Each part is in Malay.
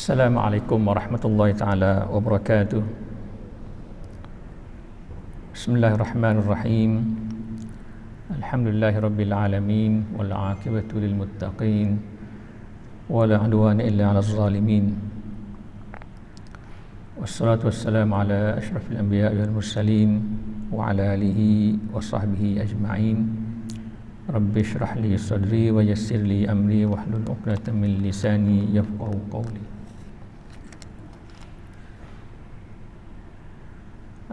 Assalamualaikum warahmatullahi taala wabarakatuh. Bismillahirrahmanirrahim. Alhamdulillahirabbil alamin wal 'aqibatu lil muttaqin wala 'udwana illa 'alal zalimin. Wassalatu wassalamu ala asyrafil anbiya'i wal mursalin wa ala alihi wa sahbihi ajma'in. Rabbi shrah li sadri wa yassir li amri wahlul 'uqdatam min lisani yafqahu qawli.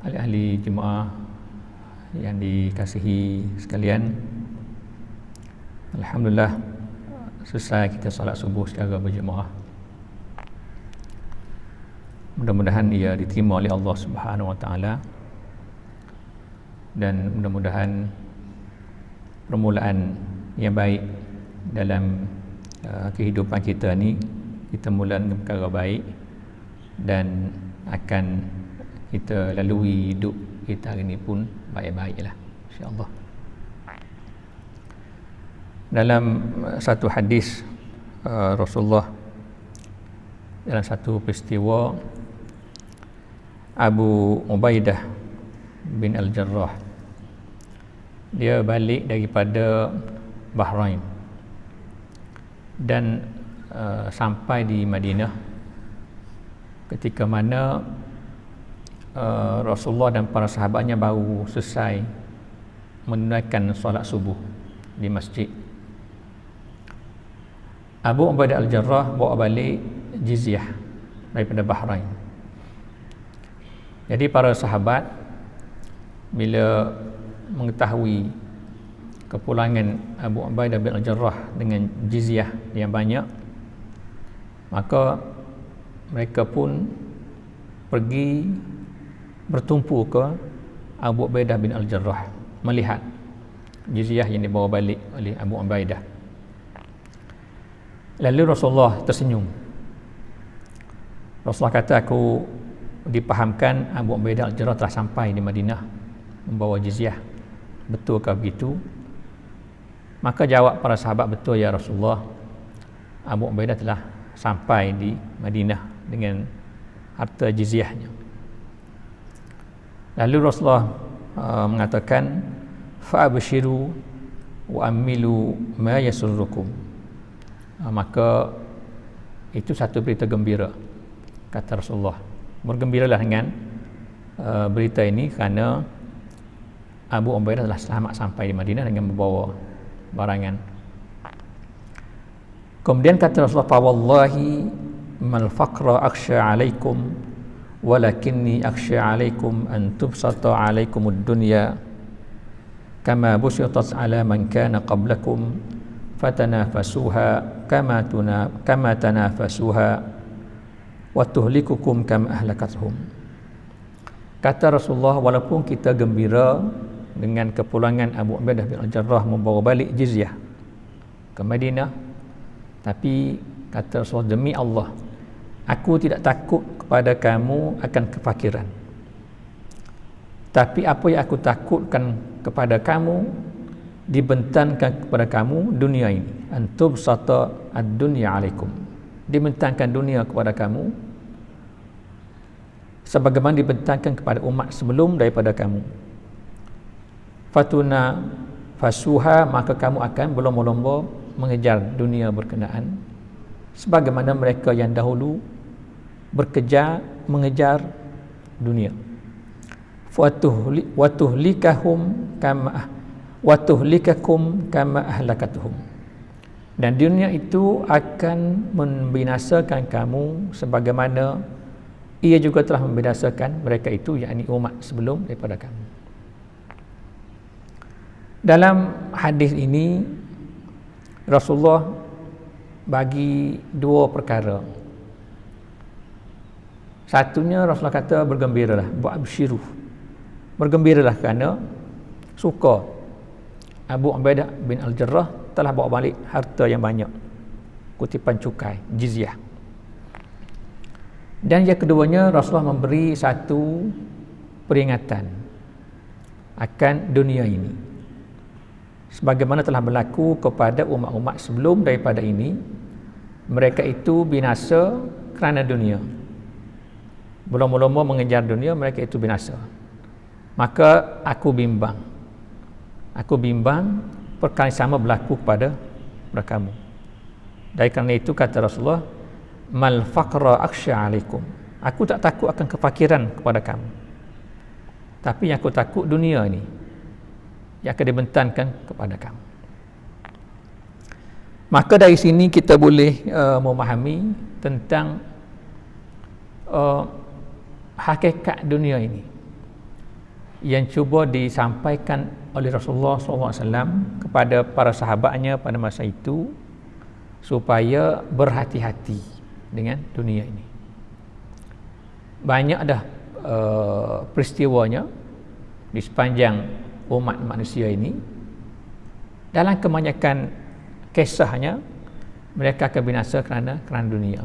Ahli-ahli jemaah yang dikasihi sekalian, alhamdulillah selesai kita salat subuh secara berjemaah. Mudah-mudahan ia diterima oleh Allah Subhanahu Wa Taala, dan mudah-mudahan permulaan yang baik dalam kehidupan kita ni, kita mula dengan perkara baik dan akan kita lalui hidup kita hari ni pun baik-baiklah, insya-Allah. Dalam satu hadis Rasulullah, dalam satu peristiwa, Abu Ubaidah bin Al-Jarrah dia balik daripada Bahrain dan sampai di Madinah ketika mana Rasulullah dan para sahabatnya baru selesai menunaikan solat subuh di masjid. Abu Ubaidah Al-Jarrah bawa balik jizyah daripada Bahrain. Jadi para sahabat bila mengetahui kepulangan Abu Ubaidah bin Al-Jarrah dengan jizyah yang banyak, maka mereka pun pergi bertumpu ke Abu Ubaidah bin Al-Jarrah melihat jizyah yang dibawa balik oleh Abu Ubaidah. Lalu Rasulullah tersenyum. Rasulullah kata, aku dipahamkan Abu Ubaidah Al-Jarrah telah sampai di Madinah membawa jizyah. Betulkah begitu? Maka jawab para sahabat, betul ya Rasulullah, Abu Ubaidah telah sampai di Madinah dengan harta jizyahnya. Lalu Rasulullah mengatakan, fa'abshiru wa amilu ma yasurrukum. Maka itu satu berita gembira, kata Rasulullah. Bergembiralah dengan berita ini kerana Abu Ubaidah telah selamat sampai di Madinah dengan membawa barangan. Kemudian kata Rasulullah, fa wallahi mal faqra akhsha alaikum walakinni akhsha alaikum an tubsata alaikumud dunya kama busitat ala man kana qablakum fatanafasuha kama tanafasuha wa tuhlikukum kama ahlakathum. Kata Rasulullah, walaupun kita gembira dengan kepulangan Abu Ubaidah bin Al-Jarrah membawa balik jizyah ke Madinah, tapi kata Rasulullah, demi Allah, aku tidak takut kepada kamu akan kefakiran, tapi apa yang aku takutkan kepada kamu, dibentangkan kepada kamu dunia ini, antub sata ad-dunya alaikum, dibentangkan dunia kepada kamu sebagaimana dibentangkan kepada umat sebelum daripada kamu. Fatuna fasuha, maka kamu akan berlomba-lomba mengejar dunia berkenaan sebagaimana mereka yang dahulu berkejar mengejar dunia. Watuhlikakum kama ahlakatuhum, dan dunia itu akan membinasakan kamu sebagaimana ia juga telah membinasakan mereka itu, yakni umat sebelum daripada kamu. Dalam hadis ini Rasulullah bagi dua perkara. Satunya Rasulullah kata, bergembiralah, bu'abshiru, bergembiralah kerana suka Abu Ubaidah bin Al-Jarrah telah bawa balik harta yang banyak, kutipan cukai, jizyah. Dan yang keduanya, Rasulullah memberi satu peringatan akan dunia ini, sebagaimana telah berlaku kepada umat-umat sebelum daripada ini. Mereka itu binasa kerana dunia. Berlomba-lomba mengejar dunia, mereka itu binasa. Maka aku bimbang perkara yang sama berlaku kepada kamu. Dari kerana itu kata Rasulullah, mal faqra akhsha alaikum. Aku tak takut akan kefakiran kepada kamu, tapi yang aku takut dunia ini yang akan dibentangkan kepada kamu. Maka dari sini kita boleh memahami tentang hakikat dunia ini yang cuba disampaikan oleh Rasulullah SAW kepada para sahabatnya pada masa itu, supaya berhati-hati dengan dunia ini. Banyak dah peristiwanya di sepanjang umat manusia ini. Dalam kebanyakan kisahnya, mereka akan binasa kerana dunia.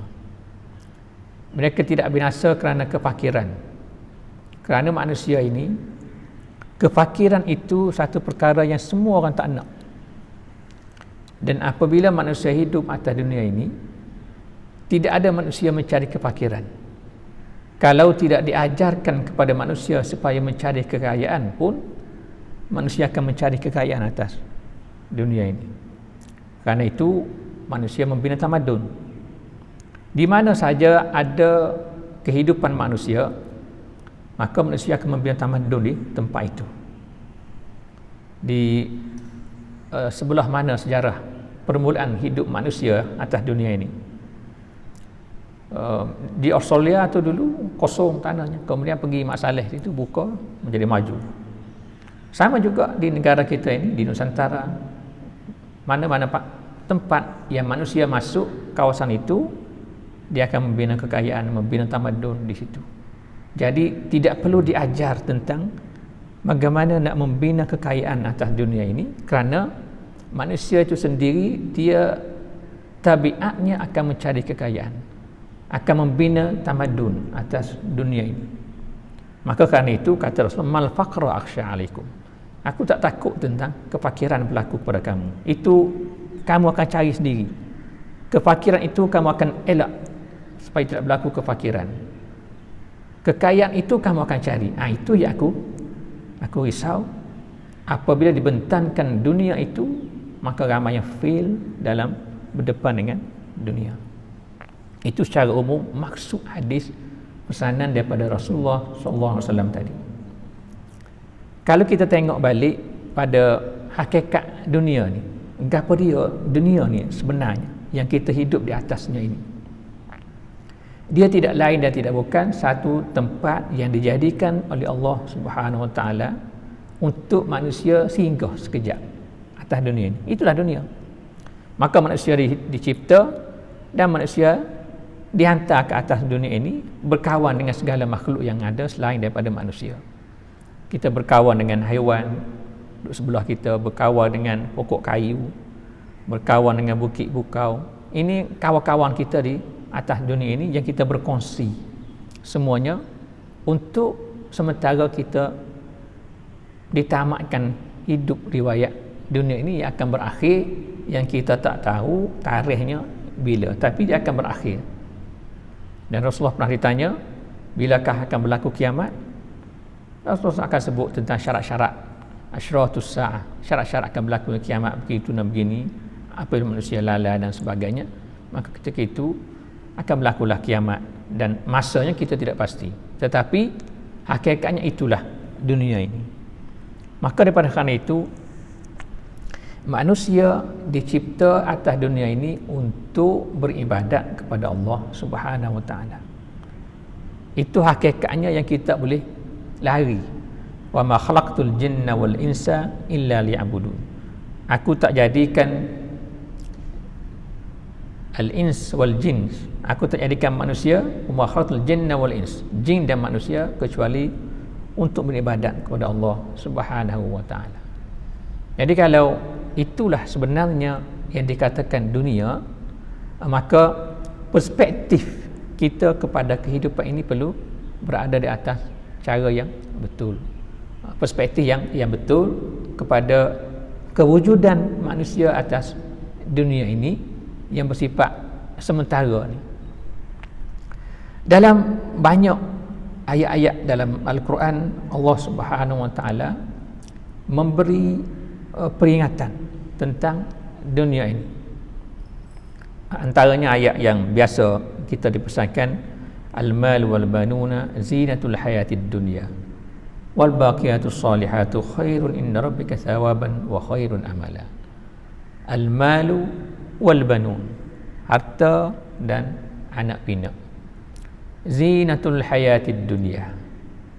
Mereka tidak binasa kerana kefakiran. Kerana manusia ini, kefakiran itu satu perkara yang semua orang tak nak. Dan apabila manusia hidup atas dunia ini, tidak ada manusia mencari kefakiran. Kalau tidak diajarkan kepada manusia supaya mencari kekayaan pun, manusia akan mencari kekayaan atas dunia ini. Karena itu manusia membina tamadun. Di mana saja ada kehidupan manusia, maka manusia akan membina tamadun di tempat itu. Di sebelah mana sejarah permulaan hidup manusia atas dunia ini? Di Australia tu dulu kosong tanahnya, kemudian pergi Mak Saleh itu buka menjadi maju. Sama juga di negara kita ini, di Nusantara, mana-mana tempat yang manusia masuk kawasan itu, dia akan membina kekayaan, membina tamadun di situ. Jadi tidak perlu diajar tentang bagaimana nak membina kekayaan atas dunia ini, kerana manusia itu sendiri dia tabiatnya akan mencari kekayaan, akan membina tamadun atas dunia ini. Maka kerana itu kata Rasulullah, mal faqra akhsha alaikum. Aku tak takut tentang kefakiran berlaku kepada kamu. Itu kamu akan cari sendiri. Kefakiran itu kamu akan elak supaya tidak berlaku kefakiran. Kekayaan itu kamu akan cari. Itu yang aku risau. Apabila dibentangkan dunia itu, maka ramai yang fail dalam berdepan dengan dunia. Itu secara umum maksud hadis pesanan daripada Rasulullah SAW tadi. Kalau kita tengok balik pada hakikat dunia ni, apa dia dunia ni sebenarnya yang kita hidup di atasnya ini? Dia tidak lain dan tidak bukan satu tempat yang dijadikan oleh Allah Subhanahu Wa Taala untuk manusia singgah sekejap atas dunia ini. Itulah dunia. Maka manusia dicipta dan manusia dihantar ke atas dunia ini berkawan dengan segala makhluk yang ada selain daripada manusia. Kita berkawan dengan haiwan duduk sebelah kita, berkawan dengan pokok kayu, berkawan dengan bukit bukau. Ini kawan-kawan kita di atas dunia ini yang kita berkongsi semuanya untuk sementara kita ditamatkan hidup riwayat dunia ini yang akan berakhir, yang kita tak tahu tarikhnya bila, tapi dia akan berakhir. Dan Rasulullah pernah ditanya, bilakah akan berlaku kiamat? Rasulullah akan sebut tentang syarat-syarat asyratus sa'ah, syarat-syarat akan berlaku kiamat begitu dan begini, apabila manusia lalai dan sebagainya. Maka ketika itu akan berlakulah kiamat, dan masanya kita tidak pasti, tetapi hakikatnya itulah dunia ini. Maka daripada kerana itu, manusia dicipta atas dunia ini untuk beribadat kepada Allah Subhanahu Wa Taala. Itu hakikatnya yang kita boleh lari. Wa ma khalaqtul jinna wal insa illa liya'budun. Aku tak jadikan al-ins wal jin, aku tak jadikan manusia, wa ma khalaqtul jinna wal ins, jin dan manusia, kecuali untuk beribadat kepada Allah Subhanahu Wa Taala. Jadi kalau itulah sebenarnya yang dikatakan dunia, maka perspektif kita kepada kehidupan ini perlu berada di atas cara yang betul, perspektif yang betul kepada kewujudan manusia atas dunia ini yang bersifat sementara ni. Dalam banyak ayat-ayat dalam Al-Quran, Allah Subhanahu Wa Taala memberi peringatan tentang dunia ini. Antaranya ayat yang biasa kita dipesankan, al-mal wal banuna zinatul hayatid dunya wal baqiyatus salihatu khairun inda rabbika thawaban wa khairun amala. Al-malu wal banun, harta dan anak pinak, zinatul hayatid dunya.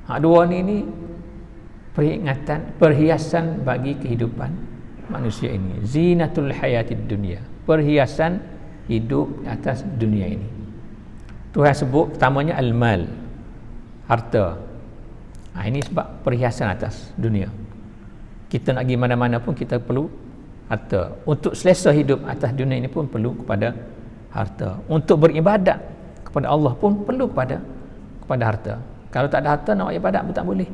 Dua ni peringatan, perhiasan bagi kehidupan manusia ini. Zinatul hayatid dunya, perhiasan hidup atas dunia ini. Tuhan sebut pertamanya al-mal, harta. Ini sebab perhiasan atas dunia. Kita nak pergi mana-mana pun kita perlu harta. Untuk selesa hidup atas dunia ini pun perlu kepada harta. Untuk beribadat kepada Allah pun perlu kepada harta. Kalau tak ada harta, nak buat ibadat pun tak boleh.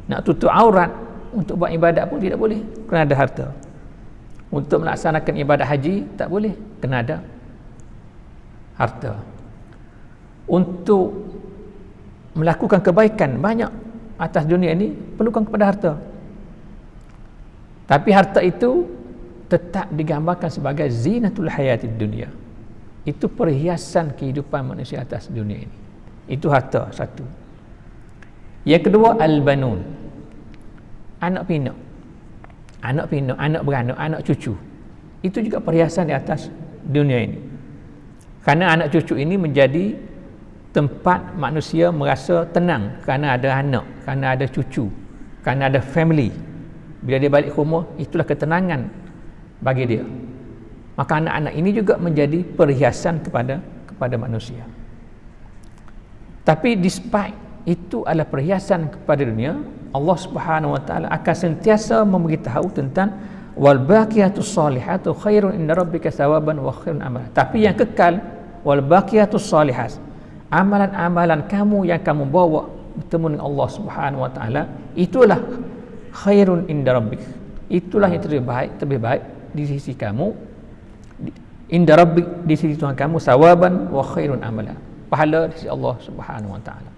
Nak tutup aurat untuk buat ibadat pun tidak boleh, kena ada harta. Untuk melaksanakan ibadat haji tak boleh, kena ada harta. Untuk melakukan kebaikan banyak atas dunia ini perlukan kepada harta. Tapi harta itu tetap digambarkan sebagai zinatul hayatid dunia. Itu perhiasan kehidupan manusia atas dunia ini. Itu harta satu. Yang kedua, al-banun, anak pinak. Anak pinak, anak beranak, anak cucu. Itu juga perhiasan di atas dunia ini. Kerana anak cucu ini menjadi tempat manusia merasa tenang kerana ada anak, kerana ada cucu, kerana ada family. Bila dia balik ke rumah, itulah ketenangan bagi dia. Maka anak-anak ini juga menjadi perhiasan kepada manusia. Tapi despite itu adalah perhiasan kepada dunia, Allah Subhanahu Wa Taala akan sentiasa memberitahu tentang wal baqiyatus salihatu khairun inda rabbika thawaban wa khairun amala. Tapi yang kekal, wal baqiyatus salihat, amalan-amalan kamu yang kamu bawa bertemu dengan Allah Subhanahu Wa Taala, itulah khairun inda rabbik, itulah yang terbaik di sisi kamu, inda rabbik, di sisi Tuhan kamu, thawaban wa khairun amala, pahala di sisi Allah Subhanahu Wa Taala.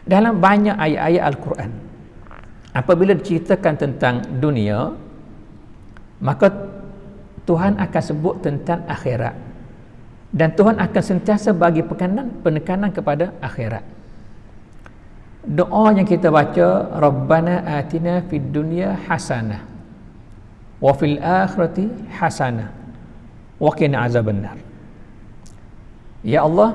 Dalam banyak ayat-ayat Al-Quran, apabila diceritakan tentang dunia, maka Tuhan akan sebut tentang akhirat, dan Tuhan akan sentiasa bagi penekanan kepada akhirat. Doa yang kita baca, Rabbana atina fid dunya hasanah wa fil akhirati hasanah wa qina azabannar. Ya Allah,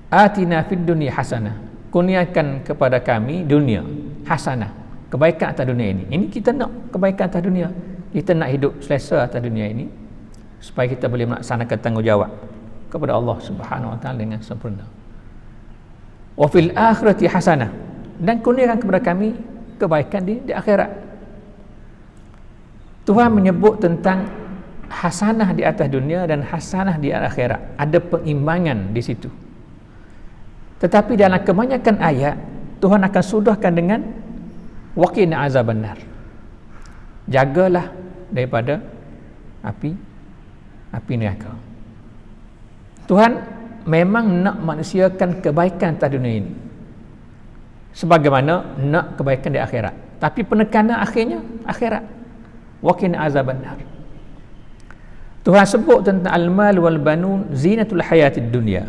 atina fid dunya hasanah, kurniakan kepada kami dunia hasanah, kebaikan atas dunia ini. Ini kita nak kebaikan atas dunia, kita nak hidup selesa atas dunia ini, supaya kita boleh melaksanakan tanggungjawab kepada Allah Subhanahu Wa Taala dengan sempurna. Wa fil akhirati hasanah, dan kurniakan kepada kami kebaikan di akhirat. Tuhan menyebut tentang hasanah di atas dunia dan hasanah di akhirat, ada peimbangan di situ. Tetapi dalam kebanyakan ayat, Tuhan akan sudahkan dengan waqina azabannar, jagalah daripada api neraka. Tuhan memang nak manusiakan kebaikan atas dunia ini, sebagaimana nak kebaikan di akhirat. Tapi penekanan akhirnya akhirat, waqina azabannar. Tuhan sebut tentang al-mal wal banun zinatul hayatid dunya.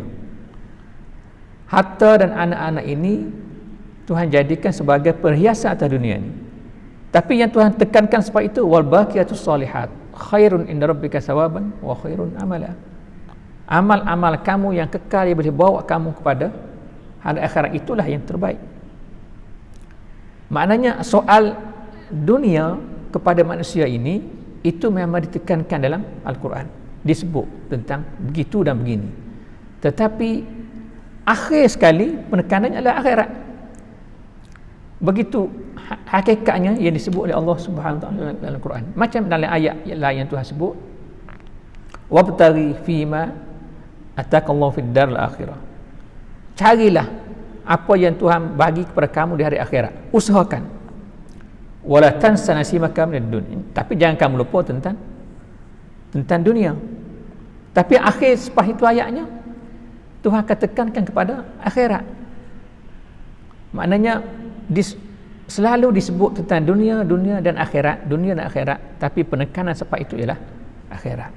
Harta dan anak-anak ini Tuhan jadikan sebagai perhiasan atas dunia ini. Tapi yang Tuhan tekankan sebab itu, wal baqiyatus salihat khairun inda rabbika thawaban wa khairun amala. Amal-amal kamu yang kekal, yang boleh bawa kamu kepada hari akhirat, itulah yang terbaik. Maknanya soal dunia kepada manusia ini, itu memang ditekankan dalam Al-Quran, disebut tentang begitu dan begini. Tetapi akhir sekali penekanannya adalah akhirat. Begitu hakikatnya yang disebut oleh Allah Subhanahu Wa Taala dalam Al-Quran. Macam dalam ayat lain yang Tuhan sebut, wabtaghi fima atakallahu fid daril akhirah. Carilah apa yang Tuhan bagi kepada kamu di hari akhirat, usahakan. Wala tansa nasibaka minad dunya, tapi jangan kamu lupa tentang dunia. Tapi akhir sepah itu ayatnya, Tuhan akan tekankan kepada akhirat. Maknanya selalu disebut tentang dunia dan akhirat, tapi penekanan sebab itu ialah akhirat.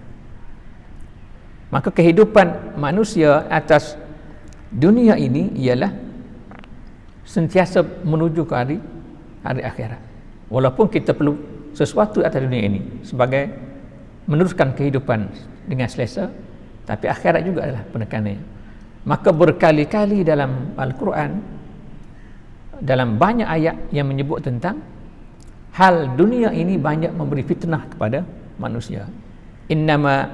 Maka kehidupan manusia atas dunia ini ialah sentiasa menuju ke hari akhirat. Walaupun kita perlu sesuatu atas dunia ini sebagai meneruskan kehidupan dengan selesa, tapi akhirat juga adalah penekanannya. Maka berkali-kali dalam Al-Quran, dalam banyak ayat yang menyebut tentang hal dunia ini banyak memberi fitnah kepada manusia. Innama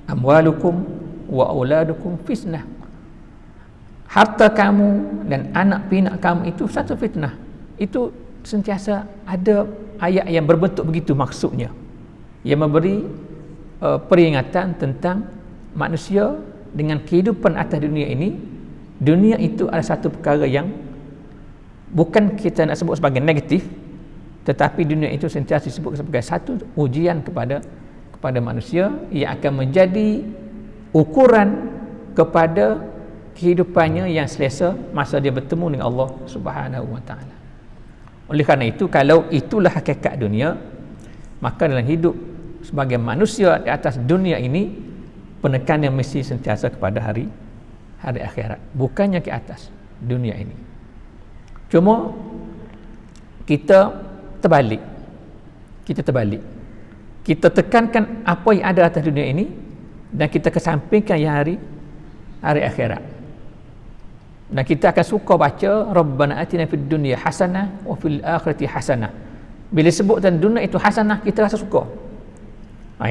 amwalukum wa auladukum fitnah. Harta kamu dan anak pinak kamu itu satu fitnah. Itu sentiasa ada ayat yang berbentuk begitu maksudnya, yang memberi peringatan tentang manusia dengan kehidupan atas dunia ini. Dunia itu adalah satu perkara yang bukan kita nak sebut sebagai negatif, tetapi dunia itu sentiasa disebut sebagai satu ujian kepada manusia yang akan menjadi ukuran kepada kehidupannya yang selesa masa dia bertemu dengan Allah Subhanahu wa taala. Oleh kerana itu, kalau itulah hakikat dunia, maka dalam hidup sebagai manusia di atas dunia ini, penekanan mesti sentiasa kepada hari akhirat, bukannya ke atas dunia ini. Cuma kita terbalik. Kita tekankan apa yang ada atas dunia ini dan kita kesampingkan yang hari akhirat. Dan kita akan suka baca Rabbana atina fid dunya hasanah wa fil akhirati hasanah. Bila sebut tentang dunia itu hasanah, kita rasa suka.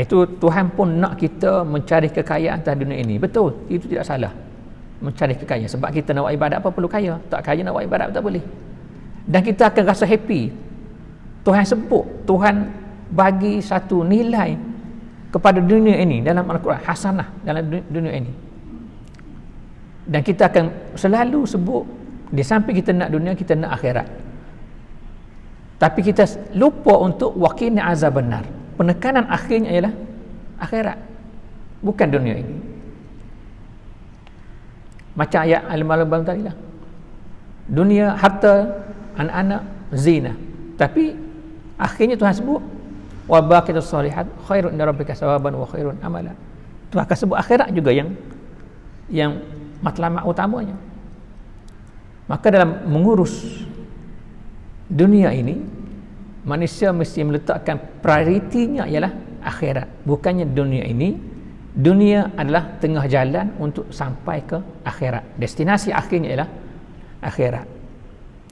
Itu Tuhan pun nak kita mencari kekayaan atas dunia ini. Betul, itu tidak salah. Mencari kekayaan, sebab kita nak buat ibadat apa perlu kaya, tak kaya nak buat ibadat tak boleh. Dan kita akan rasa happy. Tuhan sebut, Tuhan bagi satu nilai kepada dunia ini dalam Al-Quran, hasanah dalam dunia ini. Dan kita akan selalu sebut, di samping kita nak dunia, kita nak akhirat. Tapi kita lupa untuk waqina azab benar. Penekanan akhirnya ialah akhirat, bukan dunia ini. Macam ayat Al-Malabam tadi lah. Dunia, harta, anak-anak, zina. Tapi akhirnya Tuhan sebut wa baqiyatus shalihat khairun inda rabbika sawaban wa khairun amala. Tuhan akan sebut akhirat juga yang matlamat utamanya. Maka dalam mengurus dunia ini, manusia mesti meletakkan prioritinya ialah akhirat, bukannya dunia ini. Dunia adalah tengah jalan untuk sampai ke akhirat. Destinasi akhirnya ialah akhirat.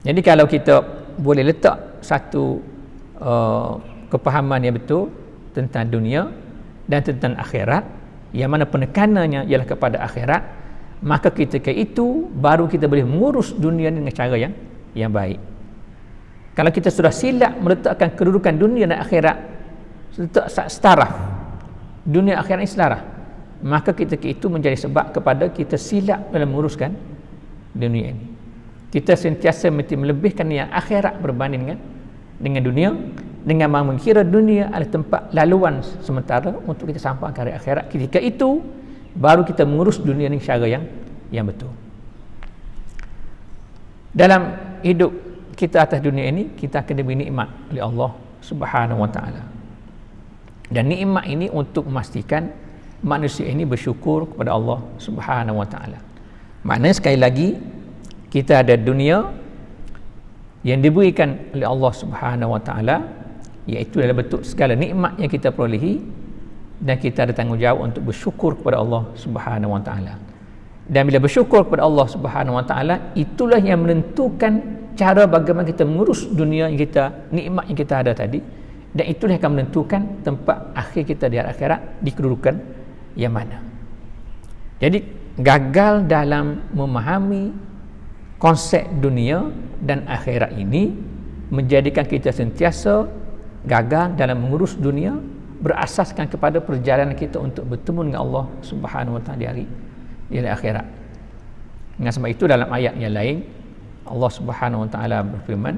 Jadi kalau kita boleh letak satu kepahaman yang betul tentang dunia dan tentang akhirat, yang mana penekanannya ialah kepada akhirat, maka ketika itu baru kita boleh mengurus dunia dengan cara yang baik. Kalau kita sudah silap meletakkan kedudukan dunia dan akhirat setaraf, dunia akhirat ini setaraf, maka ketika itu menjadi sebab kepada kita silap dalam menguruskan dunia ini. Kita sentiasa mesti melebihkan yang akhirat berbanding dengan dunia, dengan mengira dunia adalah tempat laluan sementara untuk kita sampai ke akhirat. Ketika itu baru kita mengurus dunia ini secara yang betul. Dalam hidup kita atas dunia ini, kita akan diberi nikmat oleh Allah Subhanahu wa taala. Dan nikmat ini untuk memastikan manusia ini bersyukur kepada Allah Subhanahu wa taala. Maknanya sekali lagi, kita ada dunia yang diberikan oleh Allah Subhanahu wa taala, iaitu dalam bentuk segala nikmat yang kita perolehi, dan kita ada tanggungjawab untuk bersyukur kepada Allah Subhanahu wa taala. Dan bila bersyukur kepada Allah Subhanahu wa taala, itulah yang menentukan cara bagaimana kita mengurus dunia yang kita, nikmat yang kita ada tadi, dan itulah yang akan menentukan tempat akhir kita di akhirat, di kedudukan yang mana. Jadi gagal dalam memahami konsep dunia dan akhirat ini menjadikan kita sentiasa gagal dalam mengurus dunia, berasaskan kepada perjalanan kita untuk bertemu dengan Allah Subhanahu wa taala di hari akhirat. Dengan sebab itu dalam ayat yang lain Allah Subhanahu wa taala berfirman,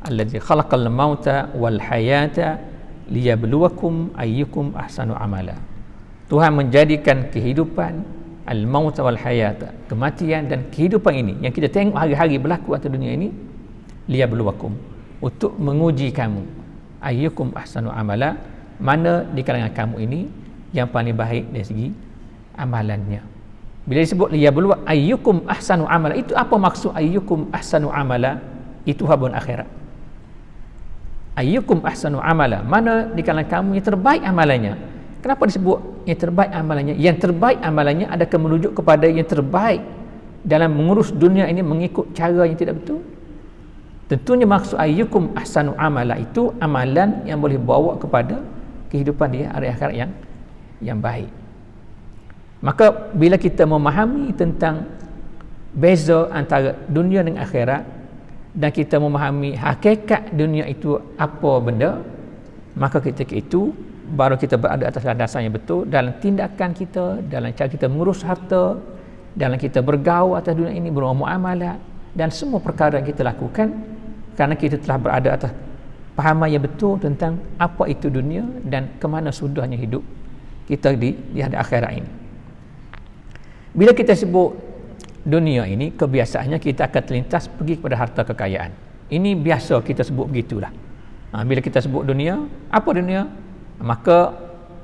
allazi khalaqal mauta wal hayata liyabluwakum ayyukum ahsanu amala. Tuhan menjadikan kehidupan al-maut wal hayat, kematian dan kehidupan ini yang kita tengok hari-hari berlaku atas dunia ini, liyabluwakum, untuk menguji kamu, ayyukum ahsanu amala, mana di kalangan kamu ini yang paling baik dari segi amalannya. Bila disebut liyabluwa ayyukum ahsanu amala, itu apa maksud ayyukum ahsanu amala? Itu habun akhirat. Ayyukum ahsanu amala, mana di kalangan kamu yang terbaik amalannya. Kenapa disebut yang terbaik amalannya? Yang terbaik amalannya adakah merujuk kepada yang terbaik dalam mengurus dunia ini mengikut cara yang tidak betul? Tentunya maksud ayyukum ahsanu amala itu amalan yang boleh bawa kepada kehidupan dia hari akhirat yang baik. Maka bila kita memahami tentang beza antara dunia dan akhirat, dan kita memahami hakikat dunia itu apa benda, maka ketika itu baru kita berada atas landasan yang betul dalam tindakan kita, dalam cara kita mengurus harta, dalam kita bergaul atas dunia ini, bermuamalah dan semua perkara yang kita lakukan, kerana kita telah berada atas pahaman yang betul tentang apa itu dunia dan ke mana sudahnya hidup kita di hadap akhirat ini. Bila kita sebut dunia ini, kebiasaannya kita akan terlintas pergi kepada harta kekayaan. Ini biasa kita sebut begitulah. Bila kita sebut dunia, apa dunia? Maka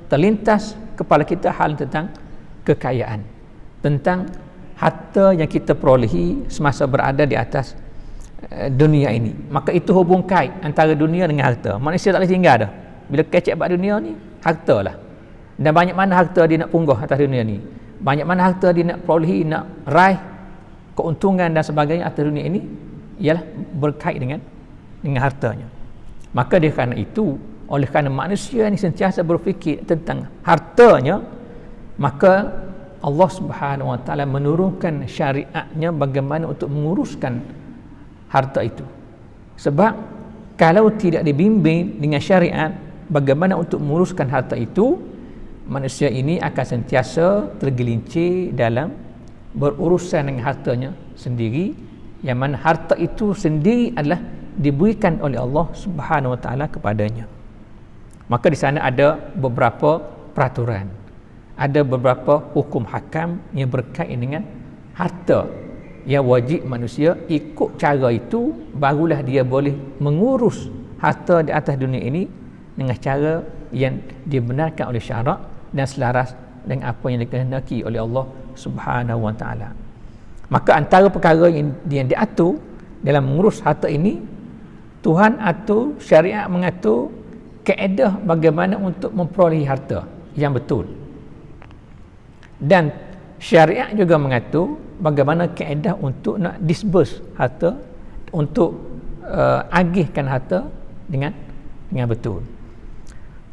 terlintas kepala kita hal tentang kekayaan, tentang harta yang kita perolehi semasa berada di atas dunia ini. Maka itu hubung kait antara dunia dengan harta. Manusia tak boleh tinggal dah. Bila kecek bab dunia ni, harta lah. Dan banyak mana harta dia nak punggah atas dunia ni, banyak mana harta dia nak perolehi, nak raih keuntungan dan sebagainya atas dunia ini, ialah berkait dengan hartanya. Maka dia kerana itu, oleh kerana manusia ini sentiasa berfikir tentang hartanya, maka Allah Subhanahu Wa Taala menurunkan syariatnya bagaimana untuk menguruskan harta itu. Sebab kalau tidak dibimbing dengan syariat bagaimana untuk menguruskan harta itu, manusia ini akan sentiasa tergelincir dalam berurusan dengan hartanya sendiri, yang mana harta itu sendiri adalah diberikan oleh Allah Subhanahu Wa Taala kepadanya. Maka di sana ada beberapa peraturan, ada beberapa hukum hakam yang berkaitan dengan harta, yang wajib manusia ikut cara itu, barulah dia boleh mengurus harta di atas dunia ini dengan cara yang dibenarkan oleh syarak dan selaras dengan apa yang dikehendaki oleh Allah Subhanahu Wa Taala. Maka antara perkara yang diatur dalam mengurus harta ini, Tuhan atur, syariat mengatur kaedah bagaimana untuk memperolehi harta yang betul, dan syariat juga mengatur bagaimana kaedah untuk nak disburse harta, untuk agihkan harta dengan betul.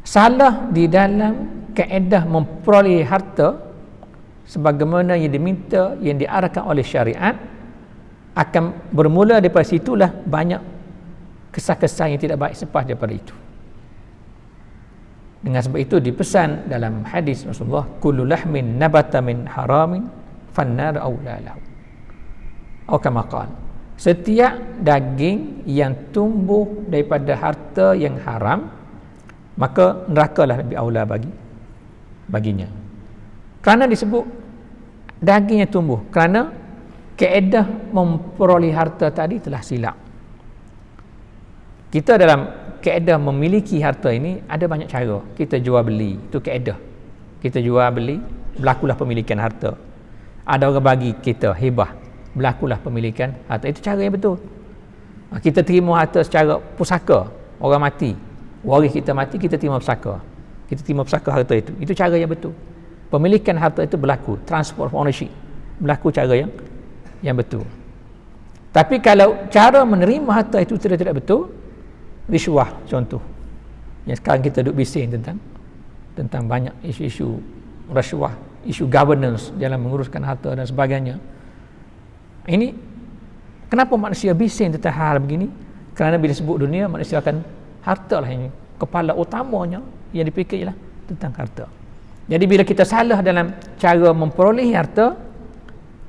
Salah di dalam kaedah memperolehi harta sebagaimana yang diminta, yang diarahkan oleh syariat, akan bermula daripada situlah banyak kesah-kesah yang tidak baik selepas daripada itu. Dengan sebab itu dipesan dalam hadis Rasulullah, kullu lahmin nabata min haramin fannar aula lahu, atau kama qala, setiap daging yang tumbuh daripada harta yang haram, maka nerakalah lebih aula baginya. Kerana disebut daging yang tumbuh, kerana kaedah memperoleh harta tadi telah silap. Kita dalam kaedah memiliki harta ini ada banyak cara. Kita jual beli, itu kaedah. Kita jual beli, berlakulah pemilikan harta. Ada orang bagi kita hibah, berlakulah pemilikan harta. Itu cara yang betul. Kita terima harta secara pusaka, orang mati, waris kita mati, kita terima pusaka. Kita terima pusaka harta itu. Itu cara yang betul. Pemilikan harta itu berlaku, transfer of ownership, berlaku cara yang betul. Tapi kalau cara menerima harta itu tidak betul, rishwah contoh yang sekarang kita duduk bising tentang banyak isu-isu rishwah, isu governance dalam menguruskan harta dan sebagainya. Ini kenapa manusia bising tentang hal begini? Kerana bila sebut dunia, manusia akan harta lah yang kepala utamanya yang dipikir ialah tentang harta. Jadi bila kita salah dalam cara memperolehi harta,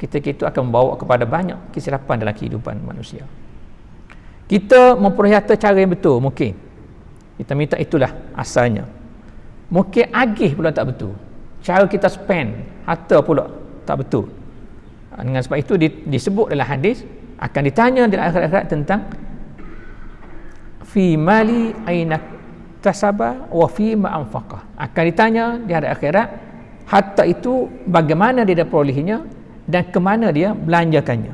kita akan membawa kepada banyak kesilapan dalam kehidupan manusia. Kita memperolehi harta cara yang betul, mungkin kita minta itulah asalnya. Mungkin agih pula tak betul, cara kita spend harta pula tak betul. Dengan sebab itu disebut dalam hadis akan ditanya di akhirat tentang fi mali aina tasaba wa fi ma anfaqa. Akan ditanya di hari akhirat harta itu bagaimana dia perolehnya dan ke mana dia belanjakannya.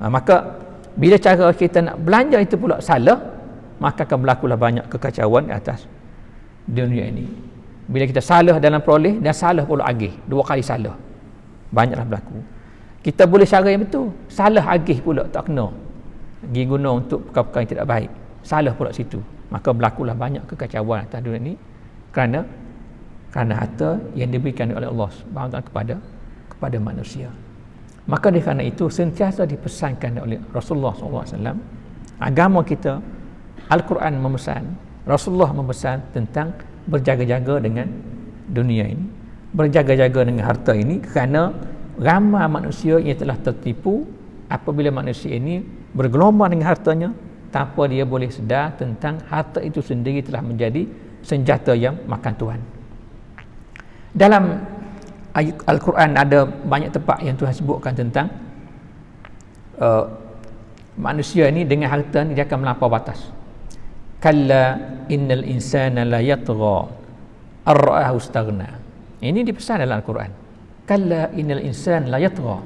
Maka bila cara kita nak belanja itu pula salah, maka akan berlakulah banyak kekacauan di atas dunia ini. Bila kita salah dalam peroleh dan salah pula agih, dua kali salah, banyaklah berlaku. Kita boleh cara yang betul, salah agih pula tak kena, pergi guna untuk perkara-perkara yang tidak baik, salah pula situ, maka berlakulah banyak kekacauan atas dunia ini kerana harta yang diberikan oleh Allah Subhanahu Wa Taala kepada manusia. Maka kerana itu sentiasa dipesankan oleh Rasulullah SAW, agama kita, Al-Quran memesan, Rasulullah memesan tentang berjaga-jaga dengan dunia ini, berjaga-jaga dengan harta ini, kerana ramai manusia yang telah tertipu apabila manusia ini bergelombang dengan hartanya tanpa dia boleh sedar tentang harta itu sendiri telah menjadi senjata yang makan Tuhan. Dalam Al-Quran ada banyak tempat yang Tuhan sebutkan tentang manusia ini dengan harta ini dia akan melampau batas. Kalla innal insana la yatgha ar-ra'ahu istaghna. Ini dipesan dalam Al-Quran. Kalla innal insana la yatgha.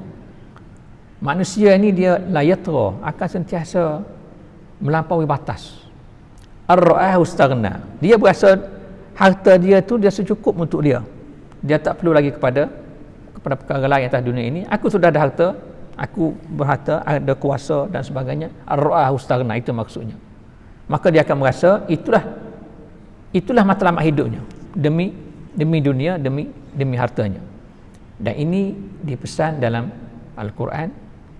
Manusia ini dia la yatgha, akan sentiasa melampaui batas. Ar-ra'ahu istaghna. Dia berasa harta dia tu dia secukup untuk dia. Dia tak perlu lagi kepada perkara lain atas dunia ini. Aku sudah ada harta, aku berharta, ada kuasa dan sebagainya. Ar-ra'ahu istaghna, itu maksudnya. Maka dia akan merasa itulah matlamat hidupnya, demi dunia, demi hartanya. Dan ini dipesan dalam Al-Quran,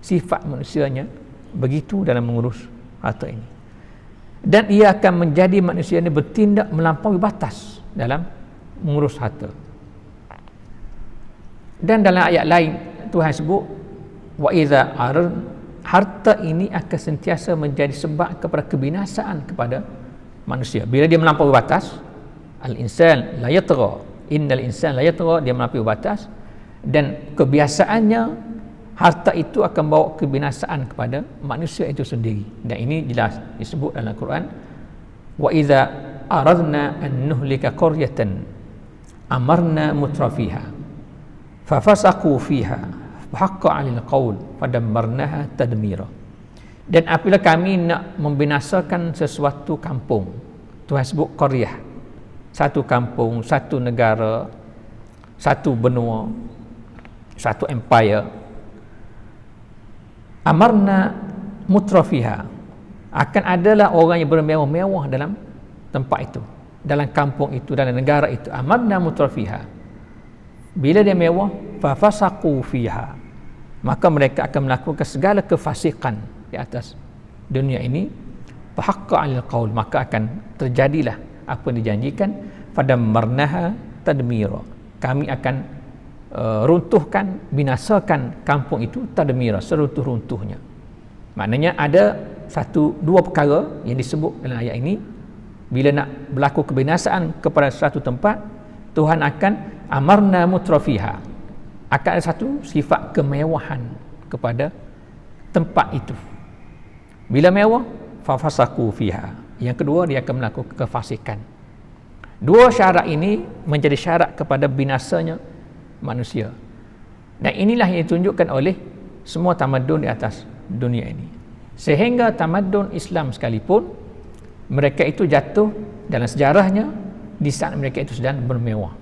sifat manusianya begitu dalam mengurus harta ini. Dan ia akan menjadi manusia ini bertindak melampaui batas dalam mengurus harta. Dan dalam ayat lain Tuhan sebut wa idza harta ini akan sentiasa menjadi sebab kepada kebinasaan kepada manusia. Bila dia melampaui batas, al-insan la yatgha, innal insan la yatgha, dia melampaui batas, dan kebiasaannya harta itu akan bawa kebinasaan kepada manusia itu sendiri. Dan ini jelas disebut dalam Al-Quran, wa idza aradna an nuhlika qaryatan amarna mutrafiha fafasaqu fiha haqqa 'alal qaul fadammarnaha tadmira. Dan apabila kami nak membinasakan sesuatu kampung, Tuhan sebut qaryah, satu kampung, satu negara, satu benua, satu empire, amarna mutrafiha, akan adalah orang yang bermewah-mewah dalam tempat itu, dalam kampung itu, dalam negara itu. Amarna mutrafiha, bila dia mewah, fafasaqu fiha, maka mereka akan melakukan segala kefasikan di atas dunia ini. Fahaqqa 'alal qaul, maka akan terjadilah apa yang dijanjikan. Fadammarnaha tadmira, kami akan runtuhkan, binasakan kampung itu, tadmira, seruntuh-runtuhnya. Maknanya ada dua perkara yang disebut dalam ayat ini. Bila nak berlaku kebinasaan kepada satu tempat, Tuhan akan amarna mutrafiha, akan ada satu sifat kemewahan kepada tempat itu. Bila mewah, fafasaku fiha, yang kedua dia akan melakukan kefasikan. Dua syarat ini menjadi syarat kepada binasanya manusia. Dan inilah yang ditunjukkan oleh semua tamadun di atas dunia ini. Sehingga tamadun Islam sekalipun, mereka itu jatuh dalam sejarahnya di saat mereka itu sedang bermewah.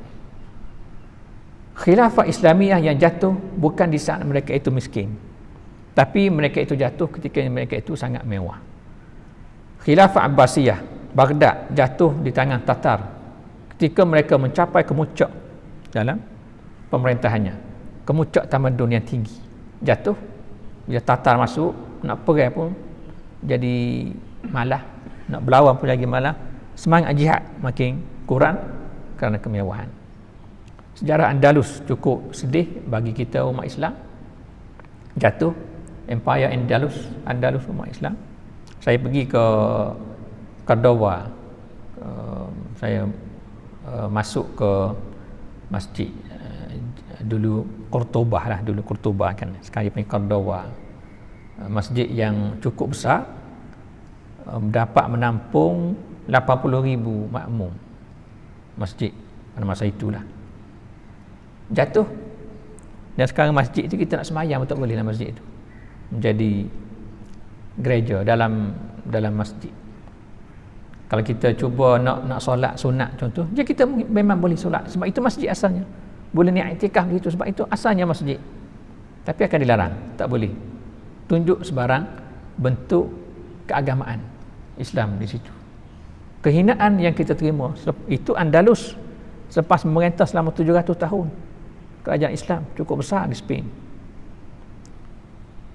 Khilafah Islamiyah yang jatuh bukan di saat mereka itu miskin, tapi mereka itu jatuh ketika mereka itu sangat mewah. Khilafah Abbasiyah Baghdad jatuh di tangan Tatar ketika mereka mencapai kemuncak dalam pemerintahannya, kemuncak tamadun yang tinggi. Jatuh bila Tatar masuk, nak perang pun jadi malah, nak berlawan pun lagi malah, semangat jihad makin kurang kerana kemewahan. Sejarah Andalus cukup sedih bagi kita umat Islam. Jatuh Empire Andalus umat Islam. Saya pergi ke Cordoba, saya masuk ke masjid dulu Qurtubah kan, sekarang panggil Cordoba. Masjid yang cukup besar, dapat menampung 80,000 makmum masjid pada masa itulah. Jatuh, dan sekarang masjid itu kita nak semayang tak boleh dalam masjid itu, menjadi gereja dalam masjid. Kalau kita cuba nak solat sunat contoh, je kita memang boleh solat sebab itu masjid asalnya. Boleh ni iktikaf gitu sebab itu asalnya masjid. Tapi akan dilarang, tak boleh tunjuk sebarang bentuk keagamaan Islam di situ. Kehinaan yang kita terima itu Andalus selepas memerintah selama 700 tahun. Kerajaan Islam cukup besar di Spain.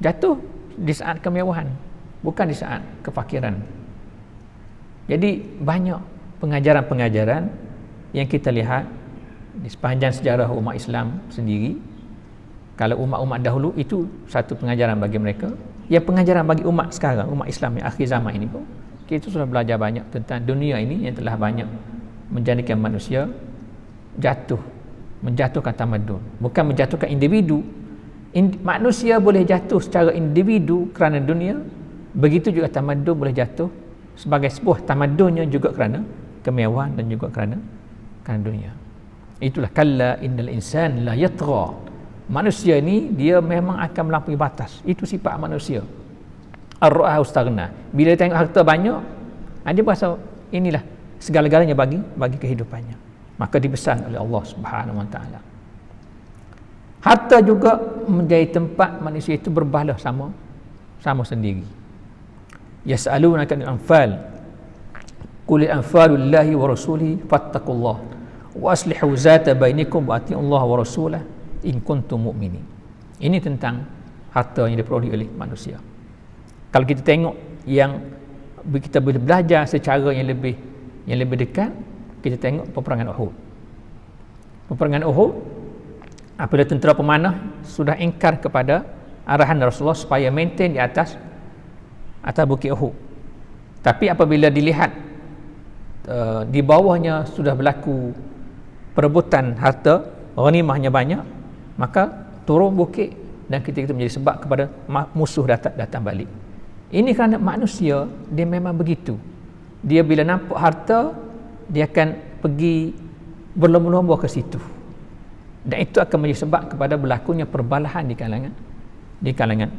Jatuh di saat kemewahan, bukan di saat kefakiran. Jadi banyak pengajaran-pengajaran yang kita lihat di sepanjang sejarah umat Islam sendiri. Kalau umat-umat dahulu itu satu pengajaran bagi mereka, ya pengajaran bagi umat sekarang, umat Islam yang akhir zaman ini pun kita sudah belajar banyak tentang dunia ini yang telah banyak menjadikan manusia menjatuhkan tamadun, bukan menjatuhkan individu. Manusia boleh jatuh secara individu kerana dunia, begitu juga tamadun boleh jatuh sebagai sebuah tamadunnya juga kerana kemewahan dan juga kerana dunia. Itulah kalla innal insan la yatgha. Manusia ini dia memang akan melampaui batas. Itu sifat manusia. Ar-ra'ah ustaghna. Bila tengok harta banyak, dia berasa inilah segala-galanya bagi kehidupannya. Maka dipesan oleh Allah Subhanahu wa taala. Harta juga menjadi tempat manusia itu berbalah sama sendiri. Yas'alunaka 'anil anfal. Qul al-anfalu lillahi wa rasulihi fattaqullah wa aslihu zata bainakum wa atii'ullaha wa rasulahu in kuntum mu'minin. Ini tentang harta yang diperoleh oleh manusia. Kalau kita tengok yang kita boleh belajar secara yang lebih dekat, kita tengok peperangan Uhud. Peperangan Uhud, apabila tentera pemanah sudah ingkar kepada arahan Rasulullah supaya maintain di atas bukit Uhud. Tapi apabila dilihat di bawahnya sudah berlaku perebutan harta, ghanimahnya banyak, maka turun bukit dan kita menjadi sebab kepada musuh datang balik. Ini kerana manusia dia memang begitu. Dia bila nampak harta, dia akan pergi berlomba-lomba ke situ. Dan itu akan menjadi sebab kepada berlakunya perbalahan di kalangan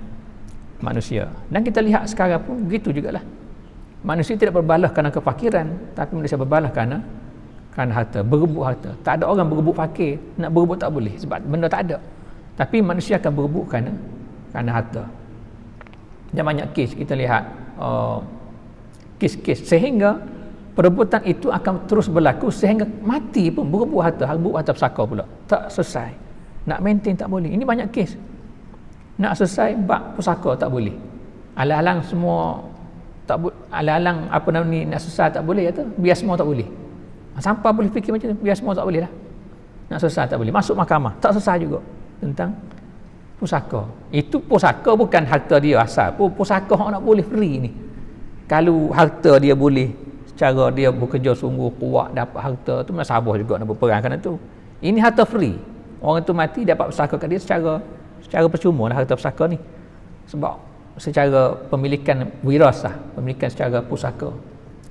manusia. Dan kita lihat sekarang pun begitu jugalah. Manusia tidak berbalah kerana kefakiran, tapi manusia berbalah kerana harta, berebut harta. Tak ada orang berebut fakir, nak berebut tak boleh sebab benda tak ada. Tapi manusia akan berebut kerana harta. Dan banyak kes kita lihat kes-kes sehingga perebutan itu akan terus berlaku sehingga mati pun berebut harta pesaka pula. Tak selesai. Nak maintain tak boleh. Ini banyak kes. Nak selesai bab pusaka tak boleh. Alang-alang semua tak alang-alang apa nama ni nak selesai tak boleh kata. Biar semua tak boleh. Sampai boleh fikir macam tu, biar semua tak boleh lah. Nak selesai tak boleh. Masuk mahkamah tak selesai juga tentang pusaka. Itu pusaka bukan harta dia asal. Pusaka hak nak boleh free ni. Kalau harta dia boleh secara dia bekerja sungguh kuat dapat harta tu memang sabar juga nak berperang kerana tu. Ini harta free. Orang tu mati dapat pusaka kat dia secara percuma lah harta pusaka ni. Sebab secara pemilikan wirasah, pemilikan secara pusaka.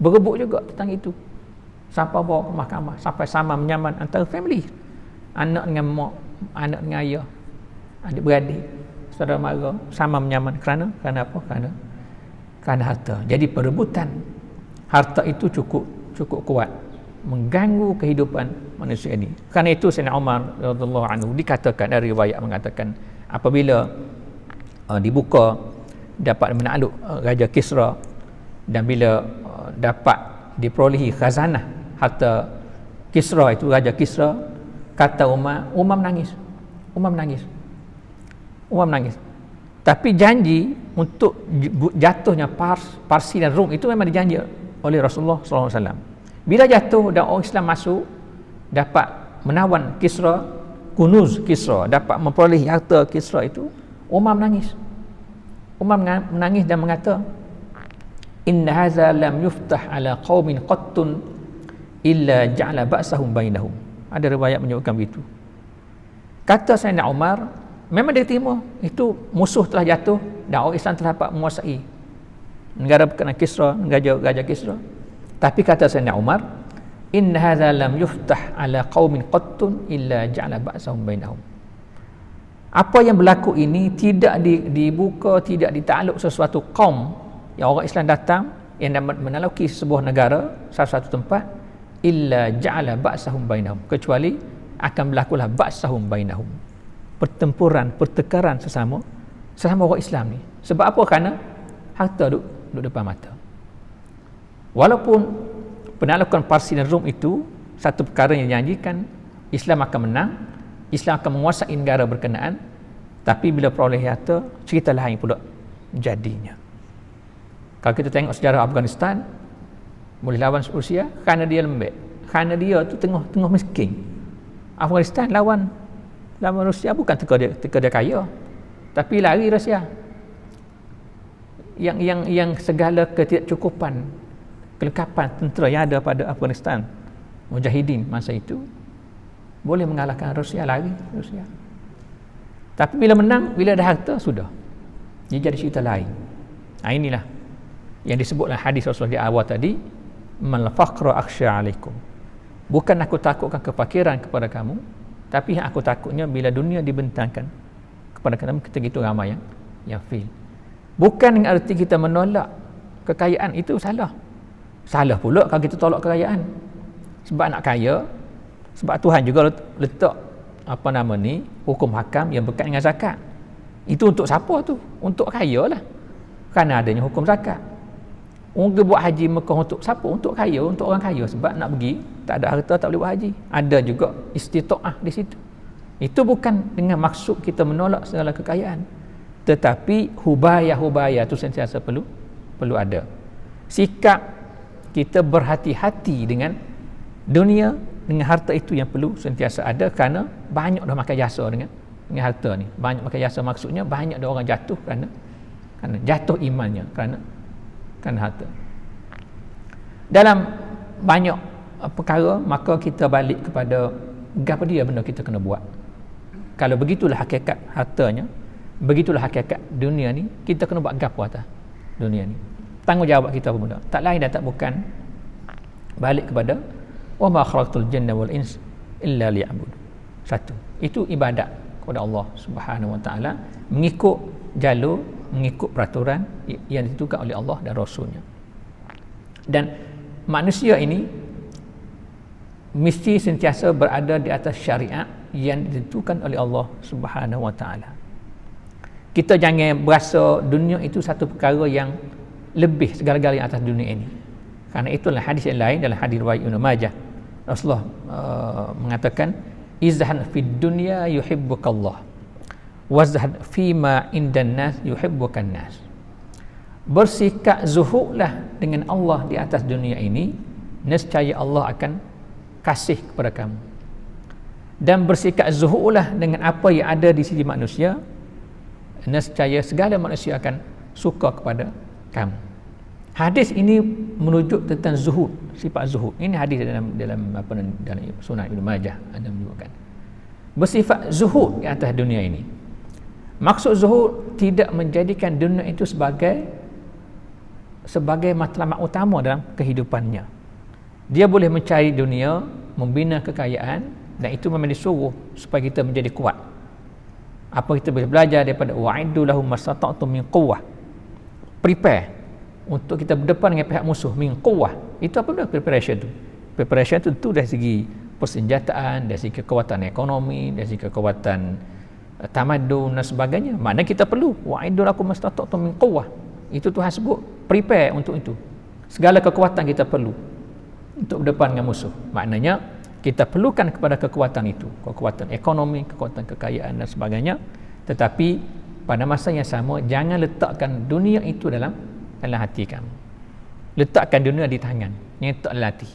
Berebut juga tentang itu. Sampai bawa ke mahkamah, sampai sama menyaman antara family. Anak dengan mak, anak dengan ayah, adik-beradik, saudara mara, sama menyaman kerana apa? Kerana harta. Jadi perebutan harta itu cukup kuat mengganggu kehidupan manusia ini. Kerana itu Sayyidina Umar radhiyallahu anhu dikatakan, dari riwayat mengatakan apabila dibuka dapat menakluk Raja Kisra dan bila dapat diperolehi khazanah harta Kisra itu, Raja Kisra, kata Umar menangis. Tapi janji untuk jatuhnya Parsi dan Rom itu memang dijanji oleh Rasulullah SAW. Bila jatuh dan orang Islam masuk, dapat menawan Kisra, kunuz Kisra, dapat memperolehi harta Kisra itu, Umar menangis. Umar menangis dan mengata, inna hadza lam yuftah ala qaumin qattun illa ja'ala ba'sahum bainahum. Ada riwayat menyebutkan begitu. Kata Sayyidina Umar, memang dia terima itu musuh telah jatuh dan orang Islam telah dapat menguasai negara berkenaan Kisra, Raja Kisra. Tapi kata Sayyidina Umar, inna hadza lam yuftah ala qaumin qattun illa ja'ala ba'sahum bainahum. Apa yang berlaku ini tidak dibuka, tidak ditakluk sesuatu kaum yang orang Islam datang yang menaluki sebuah negara, salah satu tempat, illa ja'ala ba'sahum bainahum, kecuali akan berlakulah ba'sahum bainahum, pertempuran, pertengkaran sesama orang Islam ni. Sebab apa? Kerana harta duduk depan mata. Walaupun penaklukan Parsi dan Rom itu satu perkara yang janjikan Islam akan menang, Islam akan menguasai negara berkenaan, tapi bila peroleh harta, cerita lain pula jadinya. Kalau kita tengok sejarah Afghanistan, boleh lawan Rusia kerana dia lembek, kerana dia tu tengah miskin. Afghanistan lawan Rusia bukan teka dia kaya, tapi lari Rusia yang segala ketidakcukupan kelengkapan tentera yang ada pada Afghanistan, mujahidin masa itu boleh mengalahkan Rusia, lari Rusia. Tapi bila menang, bila ada harta, sudah dia jadi cerita lain. Inilah yang disebutlah hadis Rasulullah di awal tadi, mal faqra akhsha alaikum. Bukan aku takutkan kefakiran kepada kamu, tapi yang aku takutnya bila dunia dibentangkan kepada kamu, ketika itu ramai yang fail. Bukan dengan arti kita menolak kekayaan, itu salah pula kalau kita tolak kekayaan. Sebab nak kaya, sebab Tuhan juga letak hukum hakam yang berkait dengan zakat. Itu untuk siapa tu? Untuk kaya lah, kerana adanya hukum zakat. Orang buat haji Mekah untuk siapa? Untuk kaya, untuk orang kaya. Sebab nak pergi, tak ada harta, tak boleh buat haji. Ada juga istita'ah di situ. Itu bukan dengan maksud kita menolak segala kekayaan, tetapi hubaya tu sentiasa perlu ada. Sikap kita berhati-hati dengan dunia, dengan harta itu yang perlu sentiasa ada, kerana banyak dah makan jasa dengan harta ni. Banyak makan jasa maksudnya banyak dah orang jatuh kerana jatuh imannya kerana harta. Dalam banyak perkara, maka kita balik kepada apa dia benda kita kena buat. Kalau begitulah hakikat hartanya, begitulah hakikat dunia ni, kita kena buat apa atas dunia ni. Tanggungjawab kita apa benda? Tak lain dan tak bukan balik kepada wa ma khalaqtul janna wal ins illa liya'bud. Satu, itu ibadat kepada Allah Subhanahu wa taala, mengikut jalur, mengikut peraturan yang ditentukan oleh Allah dan Rasulnya. Dan manusia ini mesti sentiasa berada di atas syariat yang ditentukan oleh Allah Subhanahu wa taala. Kita jangan berasa dunia itu satu perkara yang lebih segala-galanya atas dunia ini. Karena itulah hadis yang lain, dalam hadis riwayat Ibnu Majah, Rasulullah mengatakan, izhan fid dunya yuhibbukallah wazhad fima indan nas yuhibbukan nas. Bersikap zuhudlah dengan Allah di atas dunia ini, nescaya Allah akan kasih kepada kamu. Dan bersikap zuhudlah dengan apa yang ada di sisi manusia, nescaya segala manusia akan suka kepada kamu. Hadis ini merujuk tentang zuhud, sifat zuhud. Ini hadis dalam Sunan Ibnu Majah ada menyebutkan bersifat zuhud di atas dunia ini. Maksud zuhud tidak menjadikan dunia itu sebagai matlamat utama dalam kehidupannya. Dia boleh mencari dunia, membina kekayaan, dan itu memang disuruh supaya kita menjadi kuat. Apa kita boleh belajar daripada wa'iddu lahum mastata'tum min quwwah, prepare untuk kita berdepan dengan pihak musuh, min quwwah. Itu apa benda preparation tu? Preparation tu dari segi persenjataan, dari segi kekuatan ekonomi, dari segi kekuatan tamadun dan sebagainya. Maknanya kita perlu wa'iddu lahum mastata'tum min quwwah. Itu Tuhan sebut prepare untuk itu. Segala kekuatan kita perlu untuk berdepan dengan musuh. Maknanya kita perlukan kepada kekuatan itu, kekuatan ekonomi, kekuatan kekayaan dan sebagainya. Tetapi pada masa yang sama, jangan letakkan dunia itu dalam hati kamu. Letakkan dunia di tangan, nyetak latih.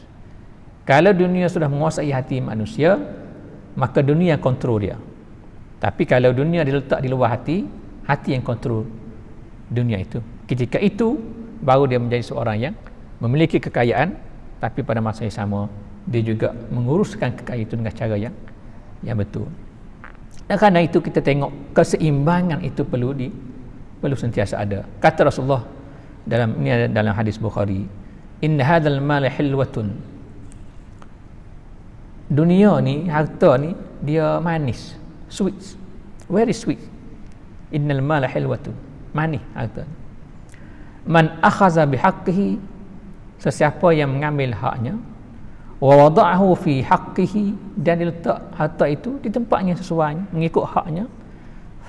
Kalau dunia sudah menguasai hati manusia, maka dunia kontrol dia. Tapi kalau dunia diletak di luar hati yang kontrol dunia itu. Ketika itu baru dia menjadi seorang yang memiliki kekayaan, tapi pada masa yang sama dia juga menguruskan kekayaan itu dengan cara yang betul. Dan kerana itu kita tengok keseimbangan itu perlu sentiasa ada. Kata Rasulullah dalam hadis Bukhari, inna hadzal mala hilwatun. Dunia ni, harta ni, dia manis, sweet, very sweet. Innal mala hilwatun, manis harta. Man akhaza bihaqqihi, sesiapa yang mengambil haknya, wa wada'ahu fi haqqihi, dan diletak harta itu di tempatnya sesuai mengikut haknya,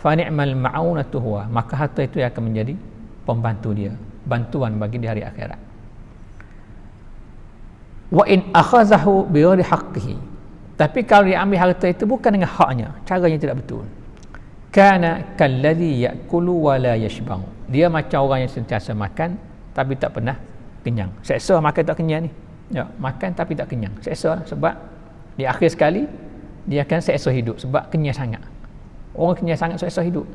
fa ni'mal ma'unatu huwa, maka harta itu akan menjadi pembantu dia, bantuan bagi di hari akhirat. Wa in akhazahu bi ghairi haqqihi, tapi kalau dia ambil harta itu bukan dengan haknya, caranya tidak betul, kana kalladhi ya'kulu wa la yashba'u, dia macam orang yang sentiasa makan tapi tak pernah kenyang. Seksa makan tak kenyang ni. Ya, makan tapi tak kenyang. Seksa sebab di akhir sekali dia akan seksa hidup sebab kenyang sangat. Orang kenyang sangat seksa hidup.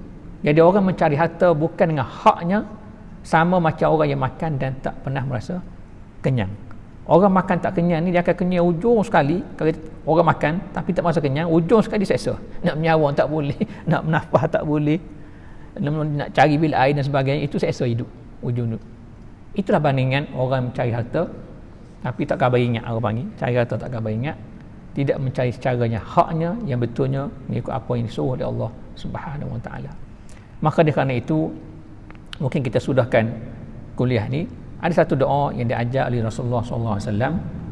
Jadi orang mencari harta bukan dengan haknya, sama macam orang yang makan dan tak pernah merasa kenyang. Orang makan tak kenyang ni dia akan kenyang ujung sekali. Kalau orang makan tapi tak merasa kenyang, ujung sekali seksa. Nak menyawang tak boleh, nak bernafas tak boleh, nak cari bil air dan sebagainya, itu seksa hidup ujung tu. Itulah bandingan orang mencari harta tapi tak khabar ingat, orang panggil cari harta tak khabar ingat, tidak mencari caranya, haknya yang betulnya mengikut apa yang disuruh oleh Allah Subhanahu Wa Taala. Maka kerana itu mungkin kita sudahkan kuliah ni, ada satu doa yang diajar oleh Rasulullah SAW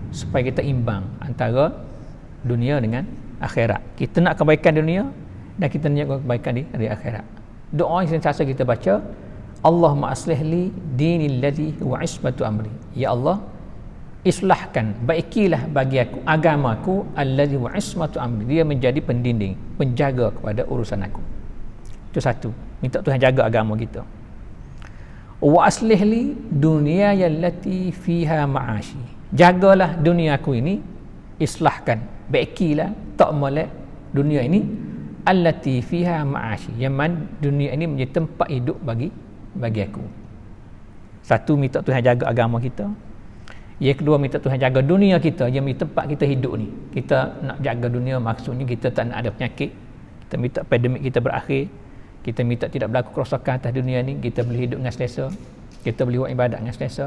supaya kita imbang antara dunia dengan akhirat. Kita nak kebaikan dunia dan kita nak kebaikan di akhirat. Doa yang sentiasa kita baca, Allahumma aslih li dinil ladzi huwa ismatu amri. Ya Allah, islahkan, baikilah bagi aku agamaku allazi wa ismatu amri, dia menjadi pendinding, penjaga kepada urusan aku. Itu satu, minta Tuhan jaga agama kita. Wa aslih li dunyaya allati fiha ma'ashi, jagalah dunia aku ini, islahkan, baikilah, tak molek dunia ini, allati fiha ma'ashi, yang mana dunia ini menjadi tempat hidup bagi aku. Satu, minta Tuhan jaga agama kita. Yang kedua, minta Tuhan jaga dunia kita yang menjadi tempat kita hidup ni. Kita nak jaga dunia, maksudnya kita tak nak ada penyakit, kita minta pandemik kita berakhir, kita minta tidak berlaku kerosakan atas dunia ni, kita boleh hidup dengan selesa, kita boleh buat ibadat dengan selesa.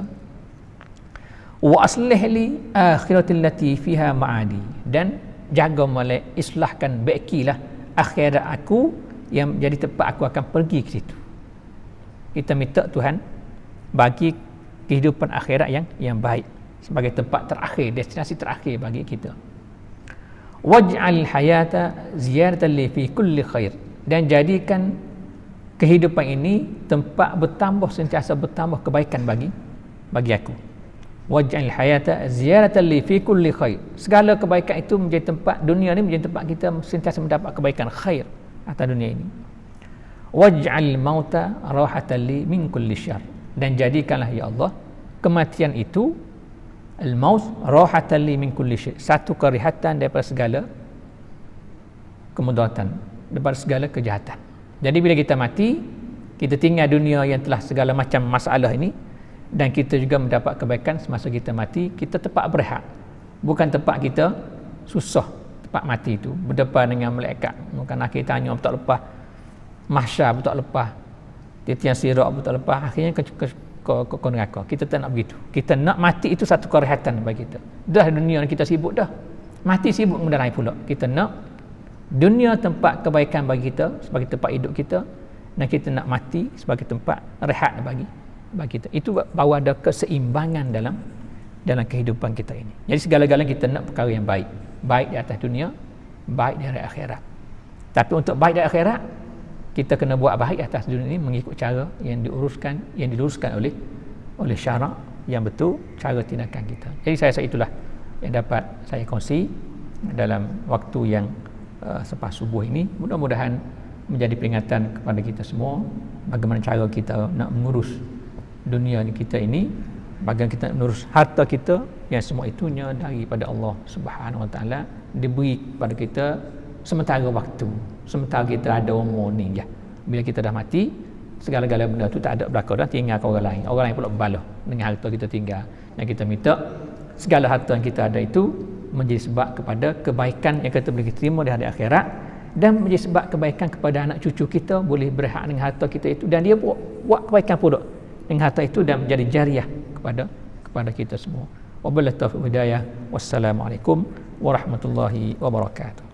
Wa aslih li akhiratil lati fiha ma'adi, dan jaga molek, islahkan, baikilah akhirat aku yang jadi tempat aku akan pergi ke situ. Kita minta Tuhan bagi kehidupan akhirat yang baik sebagai tempat terakhir, destinasi terakhir bagi kita. Waj'al hayata ziyaratan li fi kulli khair, dan jadikan kehidupan ini tempat sentiasa bertambah kebaikan bagi aku. Waj'al hayata ziyaratan li fi kulli khair, segala kebaikan itu menjadi tempat, dunia ini menjadi tempat kita sentiasa mendapat kebaikan khair atas dunia ini. Waj'al mauta rahatan li min kulli syarr, dan jadikanlah ya Allah kematian itu, al-maut rahatan li min kulli syarr, satu kerihatan daripada segala kemudaratan, daripada segala kejahatan. Jadi bila kita mati, kita tinggal dunia yang telah segala macam masalah ini, dan kita juga mendapat kebaikan semasa kita mati. Kita tempat berehat, bukan tempat kita susah. Tempat mati itu berdepan dengan malaikat, bukan akhir tanya betul lepas, mahsyar betul lepas, titian sirat betul lepas, akhirnya ke neraka. Kita tak nak begitu. Kita nak mati itu satu kerehatan bagi kita. Dah dunia kita sibuk dah, mati sibuk mendarai pula. Kita nak dunia tempat kebaikan bagi kita sebagai tempat hidup kita, dan kita nak mati sebagai tempat rehat bagi kita. Itu bahawa ada keseimbangan dalam kehidupan kita ini. Jadi segala-galanya kita nak perkara yang baik, baik di atas dunia, baik di akhirat. Tapi untuk baik di akhirat, kita kena buat baik atas dunia ini mengikut cara yang diluruskan oleh syarak yang betul, cara tindakan kita. Jadi saya rasa itulah yang dapat saya kongsi dalam waktu yang selepas subuh ini. Mudah-mudahan menjadi peringatan kepada kita semua bagaimana cara kita nak mengurus dunia kita ini, bagaimana kita mengurus harta kita yang semua itunya daripada Allah Subhanahu Wa Taala, diberi kepada kita sementara waktu, sementara kita ada umur ni je. Bila kita dah mati, segala-galanya benda tu tak ada berlaku dah, tinggal ke orang lain pula berbalah dengan harta kita tinggal. Dan kita minta segala harta yang kita ada itu menjadi sebab kepada kebaikan yang kita boleh terima di hari akhirat, dan menjadi sebab kebaikan kepada anak cucu kita, boleh berhak dengan harta kita itu, dan dia buat kebaikan pula dengan harta itu dan menjadi jariah kepada kita semua. Wabillahi taufiq wal hidayah. Wassalamualaikum warahmatullahi wabarakatuh.